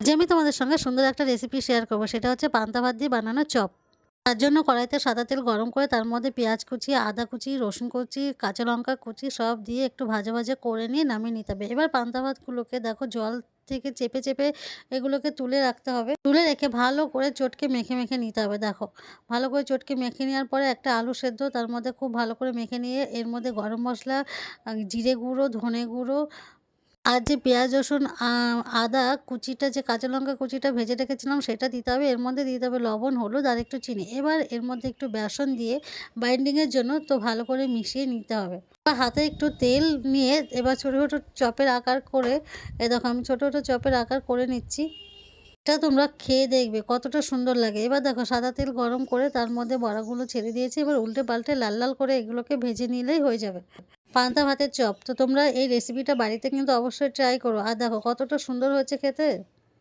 যে আমি তোমাদের সঙ্গে সুন্দর একটা রেসিপি শেয়ার করব, সেটা হচ্ছে পান্তা ভাত দিয়ে বানানো চপ। তার জন্য কড়াইতে সাদা তেল গরম করে তার মধ্যে পেঁয়াজ কুচি, আদা কুচি, রসুন কুচি, কাঁচা লঙ্কা কুচি সব দিয়ে একটু ভাজা ভাজা করে নিয়ে নামিয়ে নিতে হবে। এবার পান্তা ভাতগুলোকে দেখো জল থেকে চেপে চেপে এগুলোকে তুলে রাখতে হবে। তুলে রেখে ভালো করে চটকে মেখে মেখে নিতে হবে। দেখো ভালো করে চটকে মেখে নেওয়ার পরে একটা আলু সেদ্ধ তার মধ্যে খুব ভালো করে মেখে নিয়ে এর মধ্যে গরম মশলা, জিরে গুঁড়ো, ধনে গুঁড়ো আর যে পেঁয়াজ, রসুন, আদা কুচিটা, যে কাঁচা লঙ্কা কুচিটা ভেজে রেখেছিলাম সেটা দিতে হবে। এর মধ্যে দিতে হবে লবণ, হলুদ আর একটু চিনি। এবার এর মধ্যে একটু বেসন দিয়ে বাইন্ডিং এর জন্য তো ভালো করে মিশিয়ে নিতে হবে। এবার হাতে একটু তেল নিয়ে এবার ছোট, ছোট চপের আকার করে দেখো আমি ছোট, ছোট চপের আকার করে নিচ্ছি। এটা তোমরা খেয়ে দেখবে কতটা সুন্দর লাগে। এবার দেখো সাদা তেল গরম করে তার মধ্যে বড়াগুলো ছেড়ে দিয়েছি। এবার উল্টে পাল্টে লাল লাল করে এগুলোকে ভেজে নিলেই হয়ে যাবে পান্তা ভাতের চপ। তো তোমরা এই রেসিপিটা বাড়িতে কিন্তু অবশ্যই ট্রাই করো। আর দেখো কতটা সুন্দর হয়েছে খেতে।